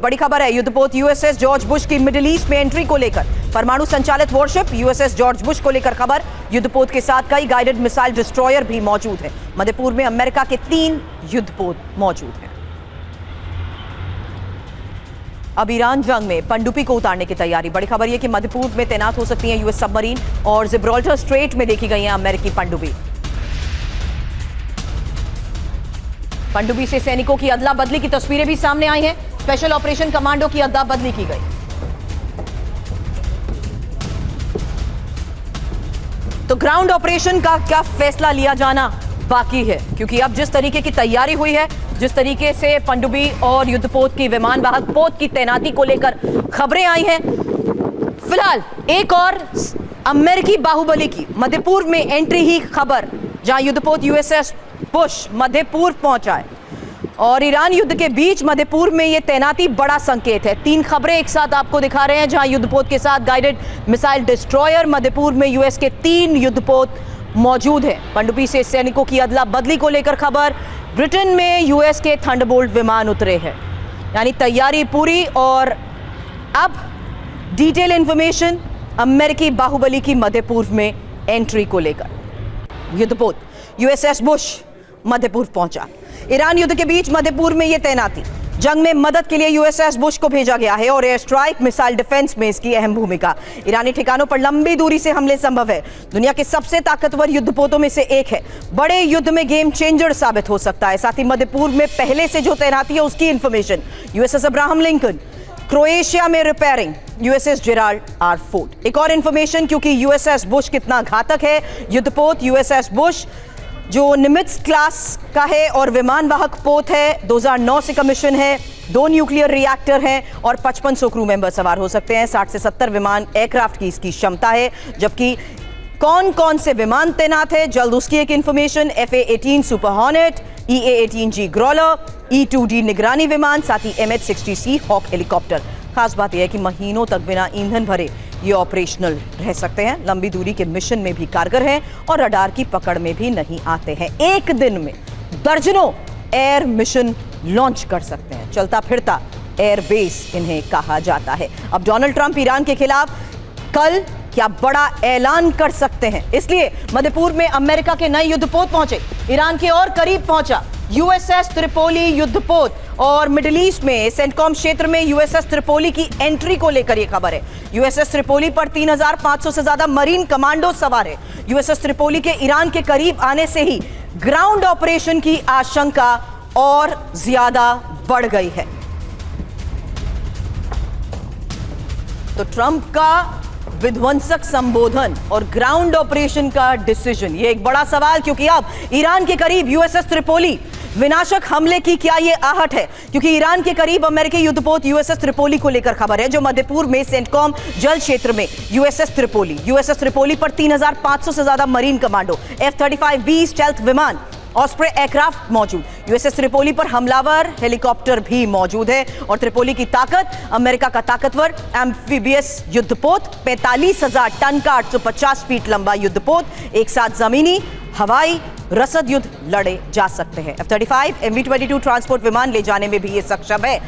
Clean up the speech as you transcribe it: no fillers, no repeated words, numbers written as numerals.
बड़ी खबर है युद्धपोत यूएसएस जॉर्ज बुश की मिडिल ईस्ट में एंट्री को लेकर। परमाणु संचालित वॉरशिप यूएसएस जॉर्ज बुश को लेकर खबर। युद्धपोत के साथ कई गाइडेड मिसाइल डिस्ट्रॉयर भी मौजूद है। मध्यपूर्व में अमेरिका के 3 युद्धपोत मौजूद हैं। अब ईरान जंग में पनडुब्बी को उतारने की तैयारी। बड़ी खबर यह कि मध्यपूर्व में तैनात हो सकती है यूएस सबमरीन और जिब्राल्टर स्ट्रेट में देखी गई है अमेरिकी पनडुब्बी। पनडुब्बी से सैनिकों की अदला बदली की तस्वीरें भी सामने आई हैं। स्पेशल ऑपरेशन कमांडो की अदला बदली की गई। तो ग्राउंड ऑपरेशन का क्या फैसला लिया जाना बाकी है, क्योंकि अब जिस तरीके की तैयारी हुई है, जिस तरीके से पनडुब्बी और युद्धपोत की विमान वाहक पोत की तैनाती को लेकर खबरें आई हैं, फिलहाल एक और अमेरिकी बाहुबली की मध्यपूर्व में एंट्री ही खबर, जहां युद्धपोत यूएसएस बुश मध्यपूर्व पहुंचा है और ईरान युद्ध के बीच मध्यपूर्व में यह तैनाती बड़ा संकेत है। 3 खबरें एक साथ आपको दिखा रहे हैं, जहां युद्धपोत के साथ गाइडेड मिसाइल डिस्ट्रॉयर, मध्यपूर्व में यूएस के 3 युद्धपोत मौजूद है। पनडुब्बी से सैनिकों की अदला बदली को लेकर खबर। ब्रिटेन में यूएस के थंडरबोल्ट विमान उतरे हैं, यानी तैयारी पूरी। और अब डिटेल इंफॉर्मेशन अमेरिकी बाहुबली की मध्यपूर्व में एंट्री को लेकर। युद्धपोत यूएसएस बुश मध्यपूर्व पहुंचा। ईरान युद्ध के बीच मध्यपूर्व में यह तैनाती। जंग में मदद के लिए यूएसएस बुश को भेजा गया है और एयर स्ट्राइक, मिसाइल डिफेंस में इसकी अहम भूमिका। ईरानी ठिकानों पर लंबी दूरी से हमले संभव है। दुनिया के सबसे ताकतवर युद्धपोतों में से एक है। बड़े युद्ध में गेम चेंजर साबित हो सकता है। साथ ही मध्यपूर्व में पहले से जो तैनाती है उसकी information. USS Abraham Lincoln Croatia में repairing, USS Gerald R Ford. एक और इंफॉर्मेशन, क्योंकि यूएसएस बुश कितना घातक है। युद्धपोत यूएसएस बुश जो निमित्ज क्लास का है और विमान वाहक पोत है, 2009 से कमीशन है। 2 न्यूक्लियर रिएक्टर हैं और 5500 क्रू मेंबर सवार हो सकते हैं। 60 से 70 विमान एयरक्राफ्ट की इसकी क्षमता है। जबकि कौन कौन से विमान तैनात है, जल्द उसकी एक information. FA-18 super hornet, EA-18G Growler, E-2D निगरानी विमान, साथ ही MH-60C हॉक हेलीकॉप्टर। खास बात यह है कि महीनों तक बिना ईंधन भरे ये ऑपरेशनल रह सकते हैं। लंबी दूरी के मिशन में भी कारगर हैं और रडार की पकड़ में भी नहीं आते हैं। एक दिन में दर्जनों एयर मिशन लॉन्च कर सकते हैं। चलता फिरता एयर बेस इन्हें कहा जाता है। अब डोनाल्ड ट्रंप ईरान के खिलाफ कल क्या बड़ा ऐलान कर सकते हैं, इसलिए मध्यपूर्व में अमेरिका के नए युद्धपोत पहुंचे। ईरान के और करीब पहुंचा यूएसएस त्रिपोली युद्धपोत और मिडिल ईस्ट में सेंटकॉम क्षेत्र में यूएसएस त्रिपोली की एंट्री को लेकर यह खबर है। यूएसएस त्रिपोली पर 3500 से ज्यादा मरीन कमांडो सवार है। यूएसएस त्रिपोली के ईरान के करीब आने से ही ग्राउंड ऑपरेशन की आशंका और ज्यादा बढ़ गई है। तो ट्रंप का विध्वंसक संबोधन और ग्राउंड ऑपरेशन का डिसीजन, ये एक बड़ा सवाल, क्योंकि अब ईरान के करीब यूएसएस त्रिपोली विनाशक हमले की क्या ये आहट है, क्योंकि ईरान के करीब अमेरिकी युद्धपोत यूएसएस त्रिपोली को लेकर खबर है, जो मध्यपूर्व में सेंटकॉम जल क्षेत्र में यूएसएस त्रिपोली पर 3500 से ज्यादा मरीन कमांडो, F-35B स्टेल्थ विमान, ऑस्प्रे एयरक्राफ्ट मौजूद। यूएसएस त्रिपोली पर हमलावर हेलीकॉप्टर भी मौजूद है। और त्रिपोली की ताकत, अमेरिका का ताकतवर एम्फीबियस युद्धपोत, 45,000 टन का 850 फीट लंबा युद्धपोत, एक साथ जमीनी, हवाई, रसद युद्ध लड़े जा सकते हैं। F-35 MV-22 ट्रांसपोर्ट विमान ले जाने में भी ये सक्षम है।